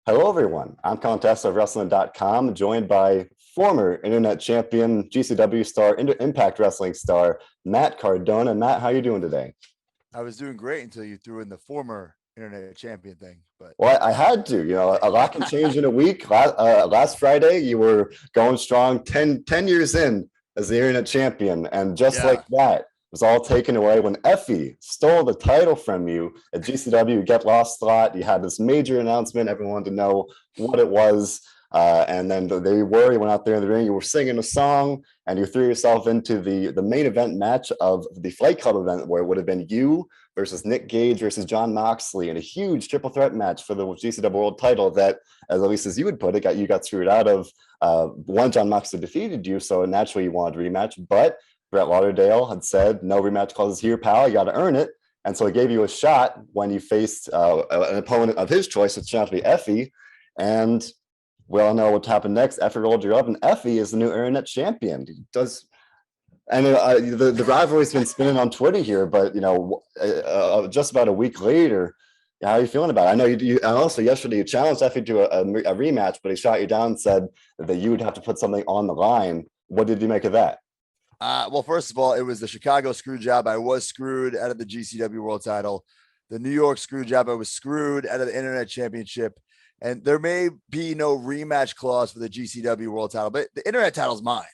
Hello, everyone. I'm Contessa of WrestleZone.com, joined by former internet champion, GCW star, Impact Wrestling star, Matt Cardona. Matt, how are you doing today? I was doing great until you threw in the former internet champion thing. But well, I had to. A lot can change in a week. Last Friday, you were going strong, 10 years in as the internet champion. And just like that, was all taken away when Effy stole the title from you at GCW Get Lost slot. You had this major announcement. Everyone wanted to know what it was. And then you went out there in the ring, you were singing a song, and you threw yourself into the main event match of the Fight Club event, where it would have been you versus Nick Gage versus Jon Moxley in a huge triple threat match for the GCW World title that, at least as you would put it, you got screwed out of. One, Jon Moxley defeated you, so naturally you wanted a rematch, but Brett Lauderdale had said, no rematch clauses here, pal, you got to earn it. And so he gave you a shot when you faced an opponent of his choice, which turned out to be Effy. And we all know what happened next. Effy rolled you up, and Effy is the new internet champion. The rivalry's been spinning on Twitter here, but just about a week later, how are you feeling about it? I know you and also yesterday you challenged Effy to a rematch, but he shot you down and said that you would have to put something on the line. What did you make of that? Well, first of all, it was the Chicago screw job. I was screwed out of the GCW World title. The New York screw job, I was screwed out of the Internet Championship. And there may be no rematch clause for the GCW World title, but the Internet title's mine.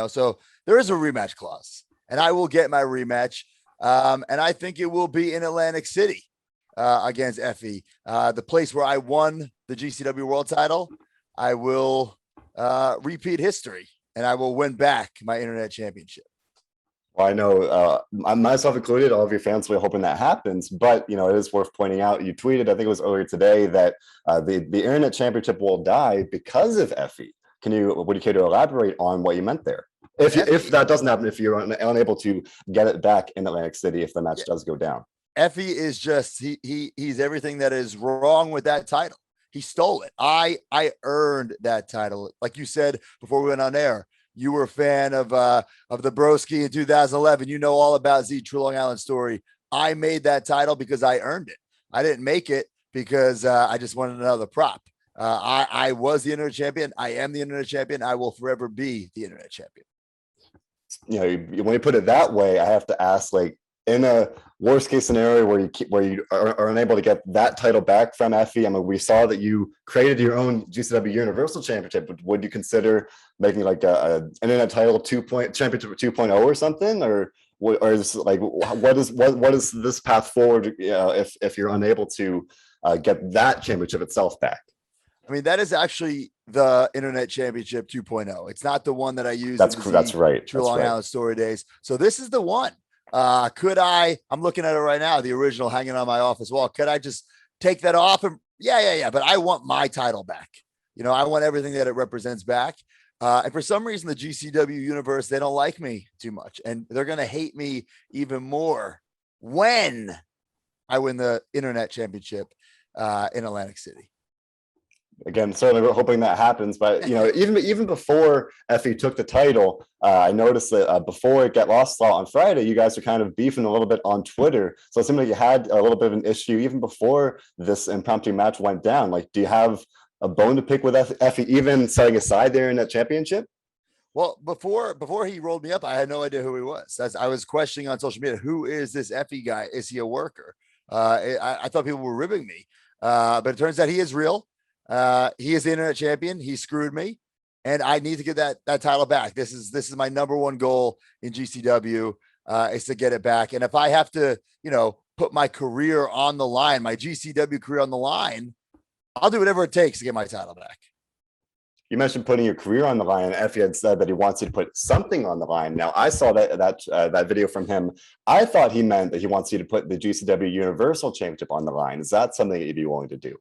So there is a rematch clause, and I will get my rematch. And I think it will be in Atlantic City against Effy, the place where I won the GCW World title. I will repeat history, and I will win back my internet championship. Well, I know myself included, all of your fans will be hoping that happens, but it is worth pointing out, you tweeted, I think it was earlier today, that the internet championship will die because of Effy. Would you care to elaborate on what you meant there? If that doesn't happen, if you're unable to get it back in Atlantic City, if the match does go down. Effy is just, he's everything that is wrong with that title. He stole it. I earned that title. Like you said before we went on air, you were a fan of the Broski in 2011. You know all about Z True Long Island Story. I made that title because I earned it. I didn't make it because I just wanted another prop. I was the internet champion. I am the internet champion. I will forever be the internet champion. When you put it that way, I have to ask, in a worst case scenario where you are unable to get that title back from Effy, I mean, we saw that you created your own GCW Universal Championship. Would you consider making a internet title championship 2.0 or something, or is what is this path forward? If you're unable to get that championship itself back. I mean, that is actually the Internet Championship 2.0. It's not the one that I used. That's right. True Long Island Story days. So this is the one. I'm looking at it right now, the original hanging on my office wall. Could I just take that off? And yeah. But I want my title back. I want everything that it represents back. And for some reason, the GCW universe, they don't like me too much. And they're going to hate me even more when I win the Internet Championship in Atlantic City. Again, certainly we're hoping that happens, but even before Effy took the title, I noticed that before it Get Lost slot on Friday, you guys are kind of beefing a little bit on Twitter. So it seemed like you had a little bit of an issue even before this impromptu match went down. Do you have a bone to pick with Effy, even setting aside there in that championship? Well, before he rolled me up, I had no idea who he was. I was questioning on social media, who is this Effy guy? Is he a worker? I thought people were ribbing me, but it turns out he is real. He is the internet champion. He screwed me, and I need to get that title back. This is my number one goal in GCW, is to get it back. And if I have to, put my career on the line, my GCW career on the line, I'll do whatever it takes to get my title back. You mentioned putting your career on the line, and Effy had said that he wants you to put something on the line. Now, I saw that video from him. I thought he meant that he wants you to put the GCW Universal Championship on the line. Is that something that you'd be willing to do?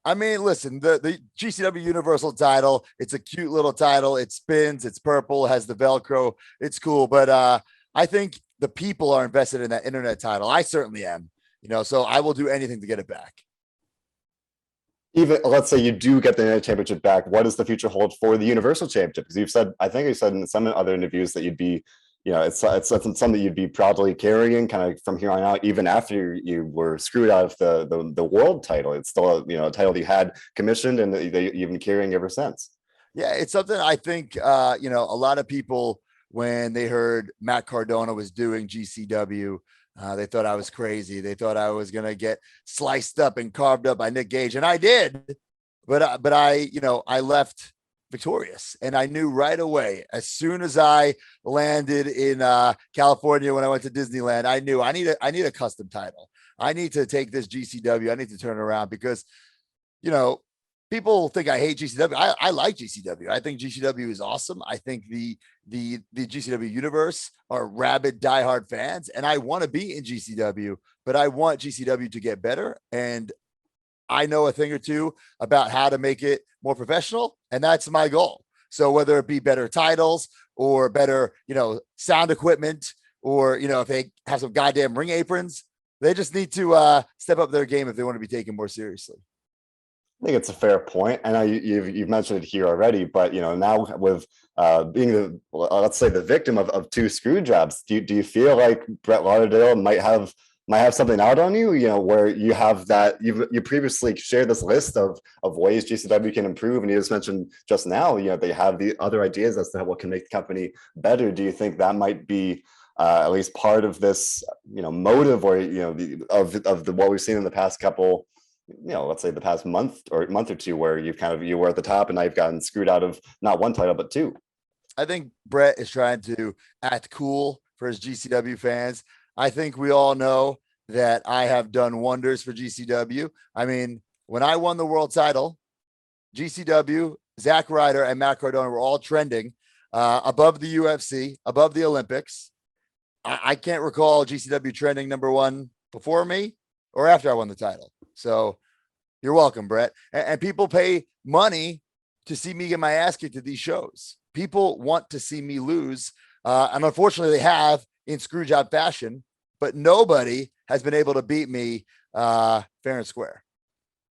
I mean, listen, the GCW Universal title, it's a cute little title. It spins, it's purple, it has the Velcro. It's cool. But I think the people are invested in that internet title. I certainly am, so I will do anything to get it back. Even let's say you do get the internet championship back, what does the future hold for the Universal Championship? Because I think you said in some other interviews that you'd be it's something you'd be proudly carrying kind of from here on out, even after you were screwed out of the world title. It's still a title that you had commissioned and that you've been carrying ever since. Yeah, it's something I think a lot of people, when they heard Matt Cardona was doing GCW, they thought I was crazy. They thought I was gonna get sliced up and carved up by Nick Gage, and I did. But I left victorious, and I knew right away, as soon as I landed in California when I went to Disneyland, I knew I need a custom title. I need to take this GCW. I need to turn around because people think I hate GCW. I like GCW. I think GCW is awesome. I think the GCW universe are rabid diehard fans, and I want to be in GCW, but I want GCW to get better. And I know a thing or two about how to make it more professional, and that's my goal. So whether it be better titles or better, sound equipment, or if they have some goddamn ring aprons, they just need to step up their game if they want to be taken more seriously. I think it's a fair point. I know you've mentioned it here already, but now with being let's say the victim of two screw jobs, do you feel like Brett Lauderdale might have something out on you? Where you have that you previously shared this list of ways GCW can improve, and you just mentioned just now, they have the other ideas as to what can make the company better. Do you think that might be at least part of this, motive, or what we've seen in the past couple? Let's say the past month or two, where you were at the top and now you've gotten screwed out of not one title, but two. I think Brett is trying to act cool for his GCW fans. I think we all know that I have done wonders for GCW. I mean, when I won the world title, GCW, Zack Ryder, and Matt Cardona were all trending above the UFC, above the Olympics. I can't recall GCW trending number one before me or after I won the title. So you're welcome, Brett. And people pay money to see me get my ass kicked at these shows. People want to see me lose. And unfortunately, they have in screwjob fashion, but nobody has been able to beat me fair and square.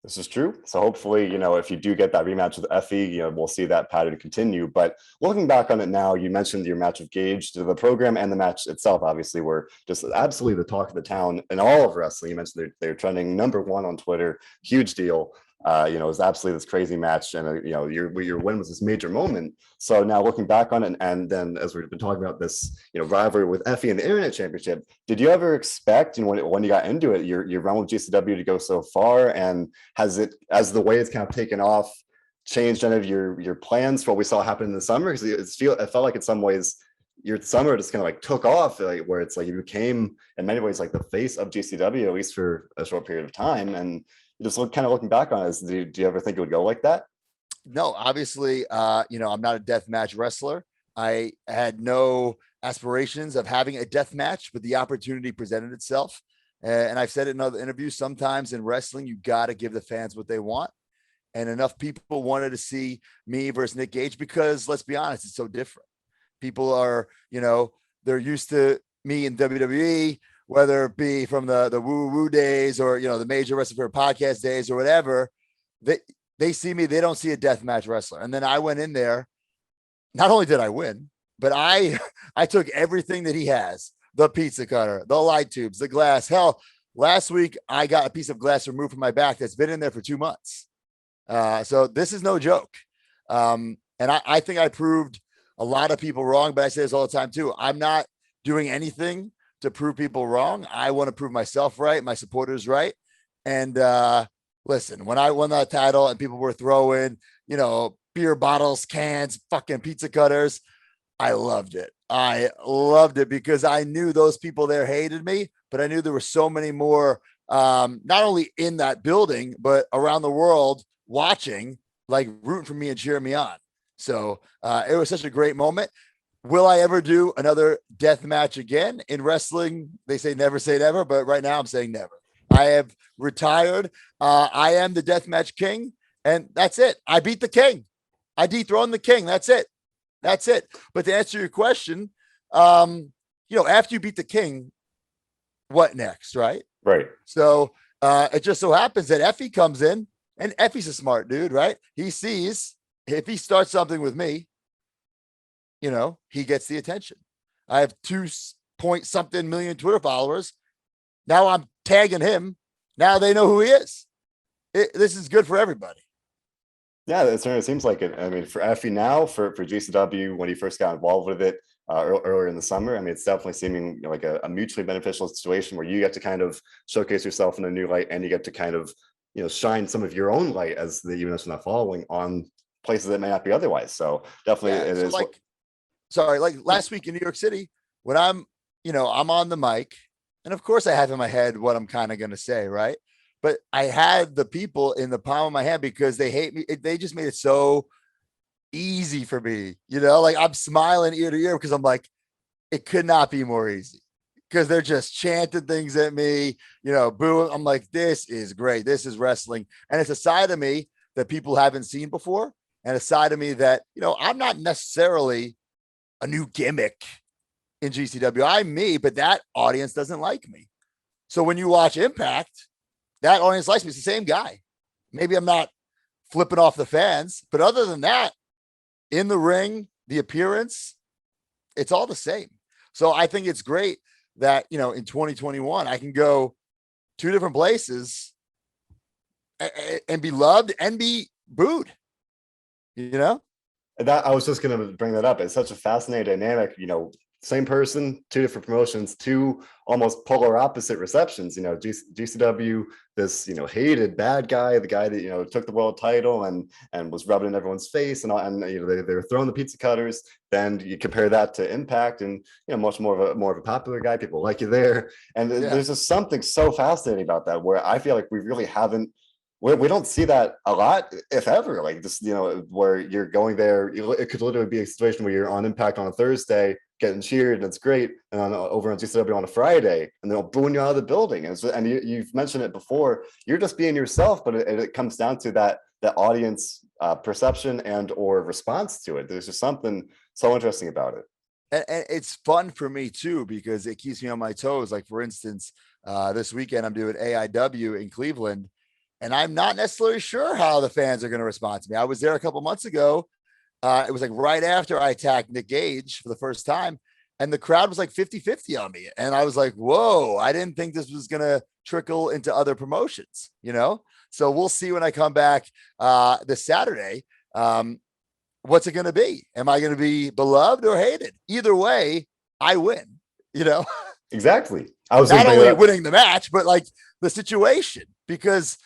This is true. So hopefully, if you do get that rematch with Effy, we'll see that pattern continue. But looking back on it now, you mentioned your match with Gage. The program and the match itself, obviously, were just absolutely the talk of the town in all of wrestling. You mentioned they're trending number one on Twitter. Huge deal. It was absolutely this crazy match, and your win was this major moment. So now looking back on it, and then as we've been talking about this, rivalry with Effy and the Internet Championship, did you ever expect, when you got into it, your run with GCW to go so far? And has it, as the way it's kind of taken off, changed any of your plans for what we saw happen in the summer? Because it felt like in some ways your summer just kind of like took off, where it's like you became in many ways like the face of GCW, at least for a short period of time. And just looking back on it, do you ever think it would go like that? No, obviously, I'm not a death match wrestler. I had no aspirations of having a death match, but the opportunity presented itself. And I've said it in other interviews, sometimes in wrestling, you got to give the fans what they want. And enough people wanted to see me versus Nick Gage because, let's be honest, it's so different. People are, they're used to me in WWE, whether it be from the woo days or, the Major Wrestling for Podcast days or whatever. They see me, they don't see a death match wrestler. And then I went in there. Not only did I win, but I took everything that he has, the pizza cutter, the light tubes, the glass. Hell, last week I got a piece of glass removed from my back that's been in there for 2 months. So this is no joke. And I think I proved a lot of people wrong, but I say this all the time too. I'm not doing anything to prove people wrong. I want to prove myself right, my supporters right. And listen, when I won that title and people were throwing, beer bottles, cans, fucking pizza cutters, I loved it. I loved it because I knew those people there hated me, but I knew there were so many more, not only in that building, but around the world watching, like rooting for me and cheering me on. So it was such a great moment. Will I ever do another death match again in wrestling? They say never say never, but right now I'm saying never. I have retired. I am the death match king, and that's it. I beat the king. I dethroned the king. That's it. That's it. But to answer your question, after you beat the king, what next, right? Right. So it just so happens that Effy comes in, and Effy's a smart dude, right? He sees if he starts something with me, he gets the attention. I have 2 point something million Twitter followers. Now I'm tagging him. Now they know who he is. This is good for everybody. Yeah, it certainly seems like it. I mean, for Effy now, for GCW, when he first got involved with it earlier in the summer, I mean, it's definitely seeming like a mutually beneficial situation where you get to kind of showcase yourself in a new light, and you get to kind of, shine some of your own light as the units not following on places that may not be otherwise. So definitely it is. Like last week in New York City, when I'm on the mic, and of course I have in my head what I'm kind of going to say, right? But I had the people in the palm of my hand because they hate me. They just made it so easy for me, like I'm smiling ear to ear because I'm like, it could not be more easy because they're just chanting things at me, booing. I'm like, this is great. This is wrestling. And it's a side of me that people haven't seen before. And a side of me that, I'm not necessarily a new gimmick in GCW. I'm me, but that audience doesn't like me. So when you watch Impact, that audience likes me. It's the same guy. Maybe I'm not flipping off the fans, but other than that, in the ring, the appearance, it's all the same. So I think it's great that, in 2021, I can go 2 different places and be loved and be booed, That I was just going to bring that up. It's such a fascinating dynamic, same person, 2 different promotions, 2 almost polar opposite receptions. GCW, this hated bad guy, the guy that took the world title and was rubbing in everyone's face, and they were throwing the pizza cutters. Then you compare that to Impact, and much more of a popular guy. People like you there, and there's just something so fascinating about that. Where I feel like we really haven't. We don't see that a lot, if ever. Like this, where you're going there, it could literally be a situation where you're on Impact on a Thursday, getting cheered, and it's great, and over on GCW on a Friday, and they'll booing you out of the building. And you've mentioned it before. You're just being yourself, but it comes down to that audience perception and or response to it. There's just something so interesting about it. And it's fun for me too, because it keeps me on my toes. Like for instance, this weekend I'm doing AIW in Cleveland, and I'm not necessarily sure how the fans are going to respond to me. I was there a couple months ago. It was like right after I attacked Nick Gage for the first time, and the crowd was like 50-50 on me. And I was like, whoa, I didn't think this was going to trickle into other promotions, So we'll see when I come back this Saturday. What's it going to be? Am I going to be beloved or hated? Either way, I win, Exactly. I was not only winning the match, but like the situation, because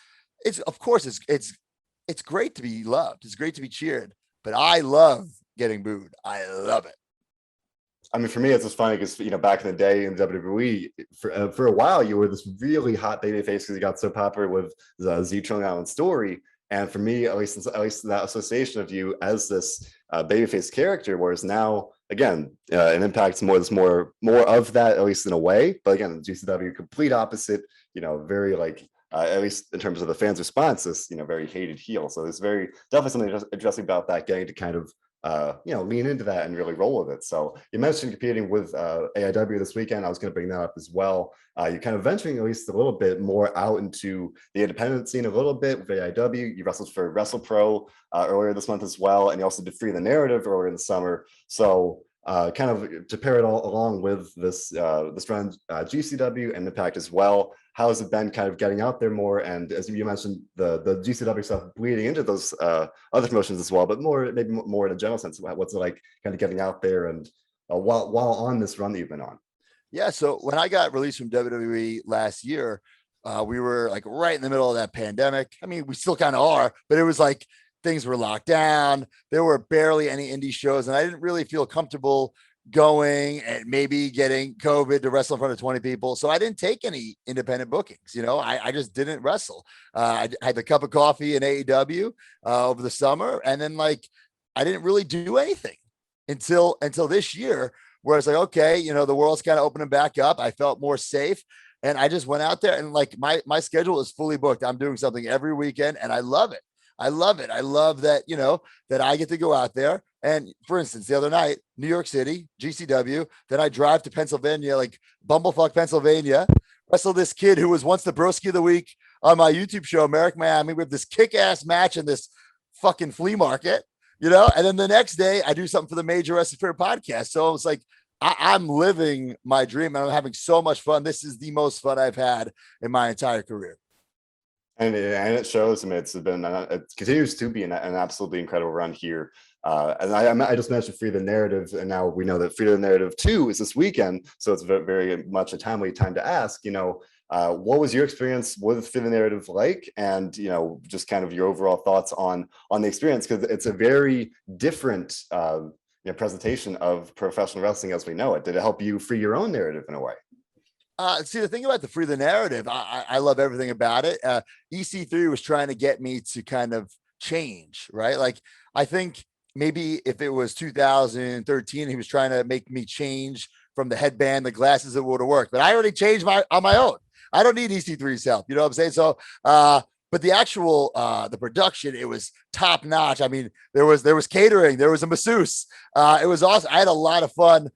of course it's great to be loved. It's great to be cheered, but I love getting booed. I love it. I mean, for me, it's just funny because back in the day in WWE, for a while, you were this really hot babyface because you got so popular with the Z-Tron Island story. And for me, at least that association of you as this babyface character, whereas now, again, an Impact's more of that, at least in a way. But again, GCW, complete opposite. Very like. At least in terms of the fans' response, this very hated heel. So there's definitely something interesting about that, getting to kind of lean into that and really roll with it. So you mentioned competing with AIW this weekend. I was going to bring that up as well. You're kind of venturing at least a little bit more out into the independent scene a little bit with AIW. You wrestled for WrestlePro earlier this month as well, and you also did Free the Narrative earlier in the summer. So kind of to pair it all along with this run, GCW and Impact as well. How has it been kind of getting out there more? And as you mentioned, the GCW stuff bleeding into those other promotions as well, but maybe more in a general sense. What's it like kind of getting out there and while on this run that you've been on? Yeah. So when I got released from WWE last year, we were like right in the middle of that pandemic. I mean, we still kind of are, but it was like things were locked down. There were barely any indie shows, and I didn't really feel comfortable going and maybe getting COVID to wrestle in front of 20 people. So I didn't take any independent bookings. I just didn't wrestle. I had the cup of coffee in AEW over the summer. And then I didn't really do anything until this year, where it's like, okay, the world's kind of opening back up. I felt more safe. And I just went out there, and my schedule is fully booked. I'm doing something every weekend, and I love it. I love it. I love that, that I get to go out there. And for instance, the other night, New York City, GCW, then I drive to Pennsylvania, like bumblefuck Pennsylvania, wrestle this kid who was once the broski of the week on my YouTube show, Merrick Miami. We have this kick-ass match in this fucking flea market, and then the next day I do something for the Major Wrestling Fair podcast. So it's like, I'm living my dream and I'm having so much fun. This is the most fun I've had in my entire career. And it shows. I mean, it's been it continues to be an absolutely incredible run here. And I just mentioned Free the Narrative, and now we know that Free the Narrative 2 is this weekend, so it's very much a timely time to ask. What was your experience with Free the Narrative like, and just kind of your overall thoughts on the experience, because it's a very different presentation of professional wrestling as we know it. Did it help you free your own narrative in a way? See, the thing about the Free the Narrative, I love everything about it. EC3 was trying to get me to kind of change, right? Like, I think maybe if it was 2013, he was trying to make me change from the headband, the glasses, it would have worked. But I already changed on my own. I don't need EC3's help. You know what I'm saying? So, but the actual the production, it was top notch. I mean, there was catering, there was a masseuse. It was awesome. I had a lot of fun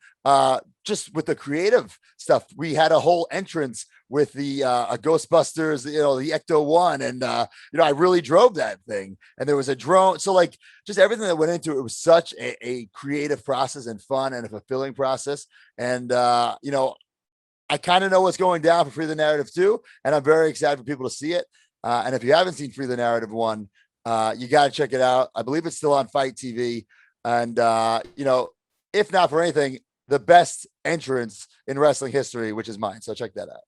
just with the creative stuff. We had a whole entrance with the Ghostbusters, the Ecto One, and I really drove that thing. And there was a drone. So like just everything that went into it was such a creative process and fun and a fulfilling process. And I kind of know what's going down for Free the Narrative 2, and I'm very excited for people to see it. And if you haven't seen Free the Narrative 1, you got to check it out. I believe it's still on Fight TV. And, if not for anything, the best entrance in wrestling history, which is mine. So check that out.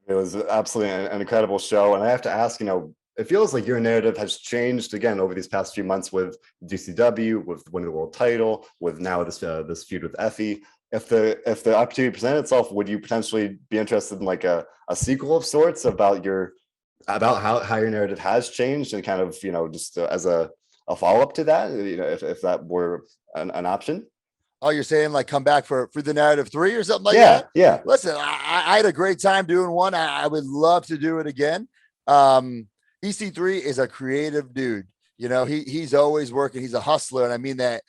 It was absolutely an incredible show. And I have to ask, it feels like your narrative has changed again over these past few months with GCW, with winning the world title, with now this feud with Effy. If the opportunity presented itself, would you potentially be interested in like a sequel of sorts about how your narrative has changed, and kind of just as a follow-up to that, if that were an option? Oh, you're saying like come back for the Narrative 3 or something like that? Yeah. Listen, I had a great time doing one. I would love to do it again. EC3 is a creative dude. He's always working. He's a hustler, and I mean that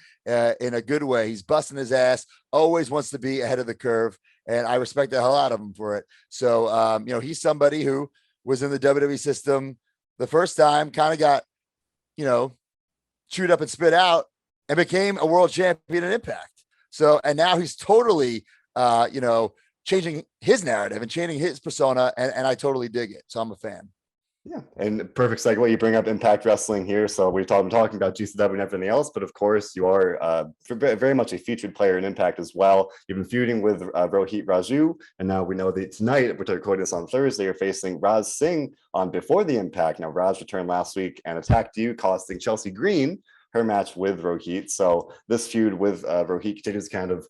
in a good way. He's busting his ass, always wants to be ahead of the curve, and I respect the hell out of him for it. So, he's somebody who was in the WWE system the first time, kind of got, chewed up and spit out, and became a world champion in Impact. So, and now he's totally, changing his narrative and changing his persona, and I totally dig it. So I'm a fan. Yeah, and perfect segue. You bring up Impact Wrestling here. So we're talking about GCW and everything else, but of course you are very much a featured player in Impact as well. You've been feuding with Rohit Raju, and now we know that tonight, we're recording this on Thursday, you're facing Raj Singh on Before the Impact. Now, Raj returned last week and attacked you, costing Chelsea Green her match with Rohit. So this feud with Rohit continues to kind of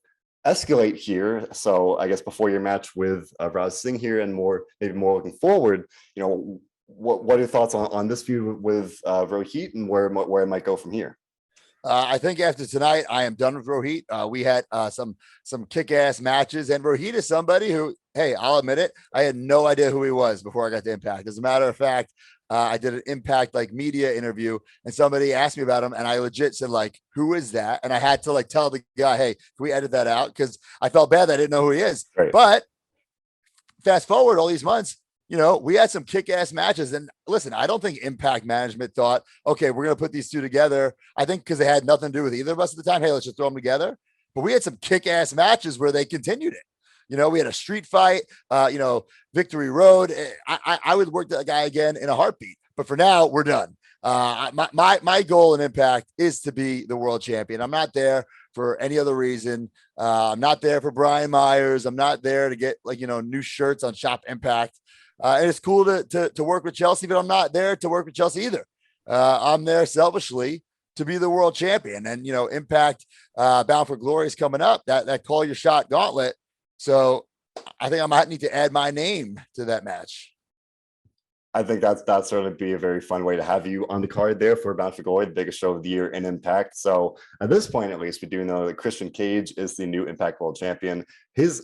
escalate here. So I guess before your match with Raj Singh here, and maybe more looking forward, what are your thoughts on this feud with Rohit, and where it might go from here? I think after tonight, I am done with Rohit. We had some kick-ass matches, and Rohit is somebody who, hey, I'll admit it, I had no idea who he was before I got to Impact. As a matter of fact, I did an Impact media interview, and somebody asked me about him, and I legit said who is that? And I had to tell the guy, hey, can we edit that out? Because I felt bad that I didn't know who he is. Right. But fast forward all these months, we had some kick-ass matches. And listen, I don't think Impact management thought, okay, we're going to put these two together. I think because they had nothing to do with either of us at the time. Hey, let's just throw them together. But we had some kick-ass matches where they continued it. We had a street fight, Victory Road. I would work that guy again in a heartbeat. But for now, we're done. My goal in Impact is to be the world champion. I'm not there for any other reason. I'm not there for Brian Myers. I'm not there to get new shirts on Shop Impact. And it's cool to work with Chelsea, but I'm not there to work with Chelsea either. I'm there selfishly to be the world champion. And, Impact Bound for Glory is coming up, that call your shot gauntlet. So I think I might need to add my name to that match. I think that's certainly be a very fun way to have you on the card there for Bound for Glory, the biggest show of the year in Impact. So at this point, at least, we do know that Christian Cage is the new Impact World Champion. His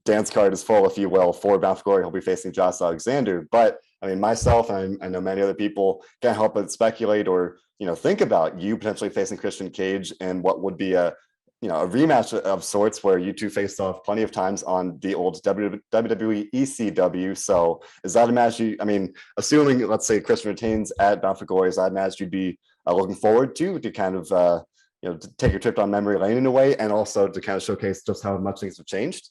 dance card is full, if you will, for Bound for Glory. He'll be facing Josh Alexander. But I mean, myself, and I know many other people, can't help but speculate or think about you potentially facing Christian Cage in what would be a rematch of sorts, where you two faced off plenty of times on the old WWE ECW. So is that a match assuming, let's say, Christian retains at Bound for Glory, is that a match you'd be looking forward to kind of to take a trip down memory lane in a way, and also to kind of showcase just how much things have changed?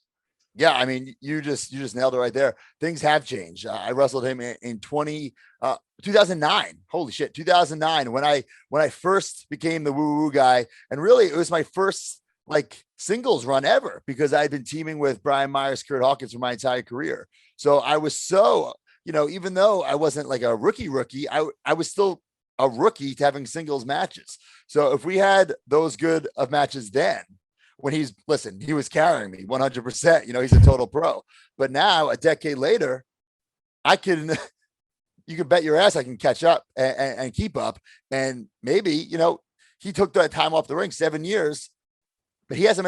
Yeah, I mean, you just nailed it right there. Things have changed. I wrestled him in 2009. Holy shit, 2009 when I first became the woo woo guy, and really it was my first like singles run ever because I'd been teaming with Brian Myers, Kurt Hawkins for my entire career. So I was so, even though I wasn't like a rookie, I was still a rookie to having singles matches. So if we had those good of matches then, when he was carrying me 100%, he's a total pro. But now a decade later, you can bet your ass I can catch up and keep up. And maybe, he took that time off the ring, 7 years, but he hasn't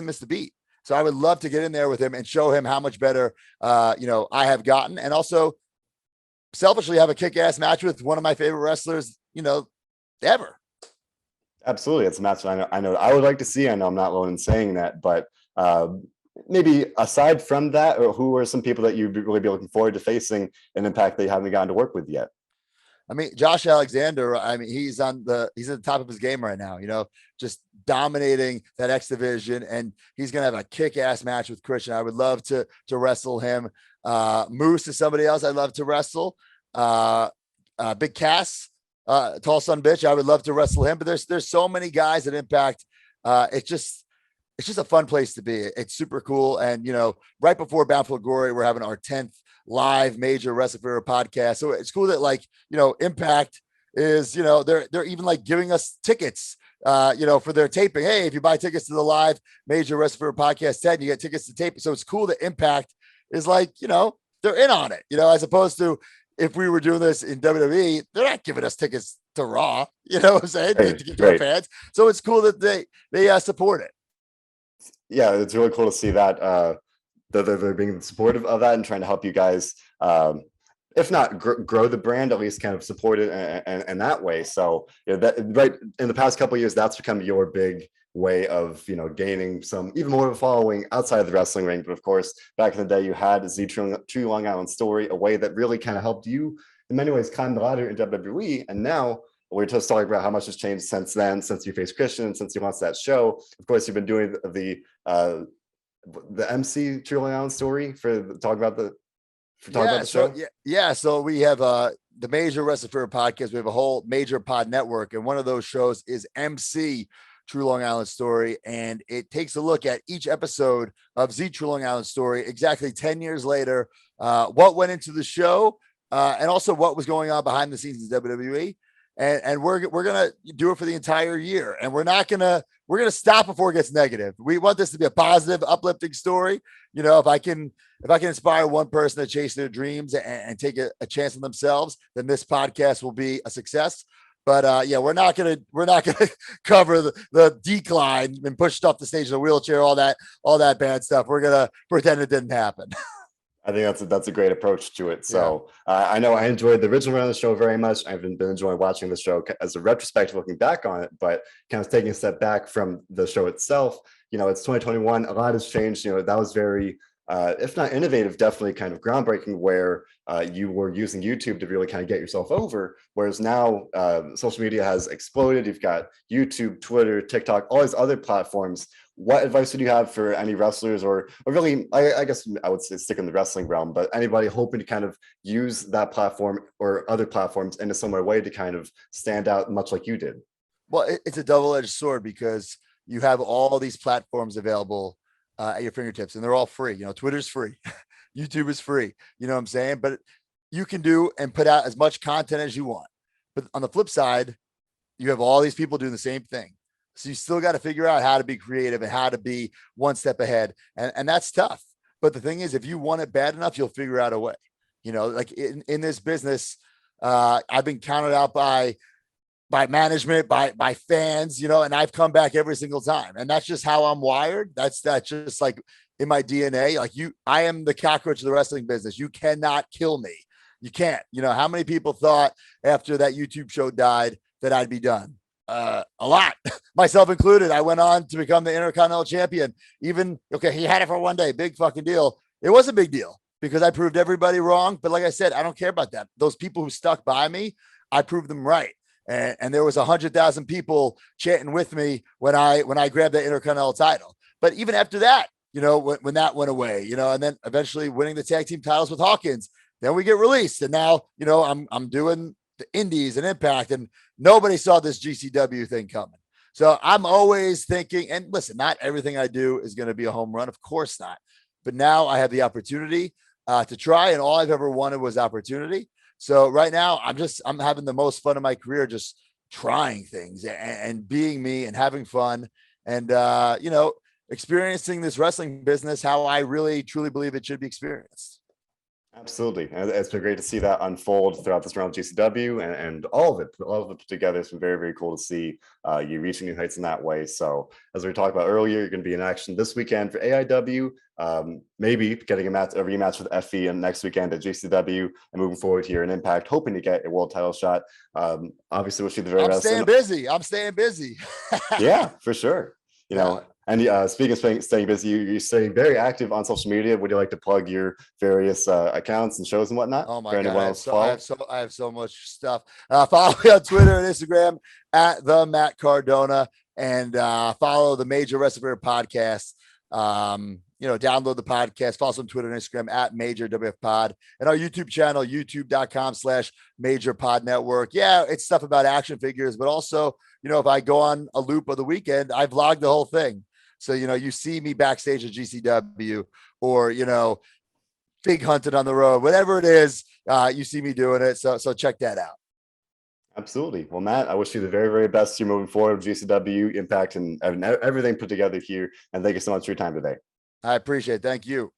missed a beat. So I would love to get in there with him and show him how much better, I have gotten. And also selfishly have a kick-ass match with one of my favorite wrestlers, ever. Absolutely. It's a match I know I would like to see. I know I'm not alone in saying that, but maybe aside from that, or who are some people that you'd really be looking forward to facing an Impact that you haven't gotten to work with yet? I mean, Josh Alexander, he's at the top of his game right now, just dominating that X division, and he's going to have a kick-ass match with Christian. I would love to wrestle him. Moose is somebody else I'd love to wrestle. Big Cass, tall son bitch, I would love to wrestle him, but there's so many guys at Impact. It's just a fun place to be. It's super cool. And, right before Bound for Glory, we're having our 10th live major Wrestling Fever podcast. So it's cool that Impact is, they're even like giving us tickets, for their taping. Hey, if you buy tickets to the live major Wrestling Fever podcast 10, you get tickets to tape. So it's cool that Impact is like, they're in on it, as opposed to if we were doing this in WWE, they're not giving us tickets to Raw, you know what I'm saying? Right, to give to our fans. So it's cool that they support it. Yeah, it's really cool to see that they're being supportive of that and trying to help you guys, if not grow the brand, at least kind of support it and that way. So that right in the past couple of years, that's become your big way of gaining some even more of a following outside of the wrestling ring. But of course, back in the day, you had the True Long Island Story, a way that really kind of helped you in many ways climb the ladder in WWE. And now we're just talking about how much has changed since then, since you faced Christian, since you launched that show. Of course, you've been doing the MC True Long Island Story for talking about the show. So we have the major Wrestling Fever podcast. We have a whole major pod network, and one of those shows is MC True Long Island Story, and it takes a look at each episode of Z True Long Island Story exactly 10 years later, what went into the show, and also what was going on behind the scenes in WWE. And we're gonna do it for the entire year, and we're gonna stop before it gets negative. We want this to be a positive, uplifting story. If I can inspire one person to chase their dreams and take a chance on themselves, then this podcast will be a success. But we're not gonna cover the decline and pushed off the stage in a wheelchair, all that bad stuff. We're gonna pretend it didn't happen. I think that's a great approach to it. So I know I enjoyed the original run of the show very much. I've been enjoying watching the show as a retrospective, looking back on it, but kind of taking a step back from the show itself. It's 2021. A lot has changed. That was very, if not innovative, definitely kind of groundbreaking, where you were using YouTube to really kind of get yourself over. Whereas now social media has exploded. You've got YouTube, Twitter, TikTok, all these other platforms. What advice would you have for any wrestlers or really, I guess I would say stick in the wrestling realm, but anybody hoping to kind of use that platform or other platforms in a similar way to kind of stand out much like you did? Well, it's a double-edged sword because you have all these platforms available at your fingertips, and they're all free. Twitter's free, YouTube is free. You know what I'm saying? But you can do and put out as much content as you want. But on the flip side, you have all these people doing the same thing. So you still got to figure out how to be creative and how to be one step ahead. And that's tough. But the thing is, if you want it bad enough, you'll figure out a way. Like in this business, I've been counted out by management, by fans, and I've come back every single time. And that's just how I'm wired. That's just like in my DNA. Like I am the cockroach of the wrestling business. You cannot kill me. You can't. How many people thought after that YouTube show died that I'd be done? A lot, myself included. I went on to become the Intercontinental Champion. He had it for one day. Big fucking deal. It was a big deal because I proved everybody wrong. But like I said, I don't care about that. Those people who stuck by me, I proved them right. and there was 100,000 people chanting with me when I grabbed that Intercontinental title. But even after that, you know, when that went away, you know, and then eventually winning the tag team titles with Hawkins, then we get released, and now, you know, I'm doing the Indies and Impact, and nobody saw this GCW thing coming. So I'm always thinking, and listen, not everything I do is going to be a home run, of course not. But now I have the opportunity to try, and all I've ever wanted was opportunity. So right now, I'm having the most fun of my career, just trying things and being me and having fun, and you know, experiencing this wrestling business how I really truly believe it should be experienced. Absolutely. And it's been great to see that unfold throughout this round of GCW, and all of it put together. It's been very, very cool to see you reaching new heights in that way. So as we talked about earlier, you're going to be in action this weekend for AIW, maybe getting a rematch with Effy, and next weekend at GCW, and moving forward here in Impact, hoping to get a world title shot. Obviously, wish you the very best. I'm staying busy. Yeah, for sure. You know, and speaking of staying busy, you're staying very active on social media. Would you like to plug your various accounts and shows and whatnot? Oh my God. I have so much stuff. Follow me on Twitter and Instagram at the Matt Cardona, and follow the Major Wrestling Podcast. You know, download the podcast, follow us on Twitter and Instagram at Major WF Pod, and our YouTube channel, youtube.com/Major Pod Network. Yeah, it's stuff about action figures, but also, you know, if I go on a loop of the weekend, I vlog the whole thing. So, you know, you see me backstage at GCW, or, you know, big hunted on the road, whatever it is, you see me doing it. So check that out. Absolutely. Well, Matt, I wish you the very, very best you're moving forward with GCW, Impact, and everything put together here. And thank you so much for your time today. I appreciate it. Thank you.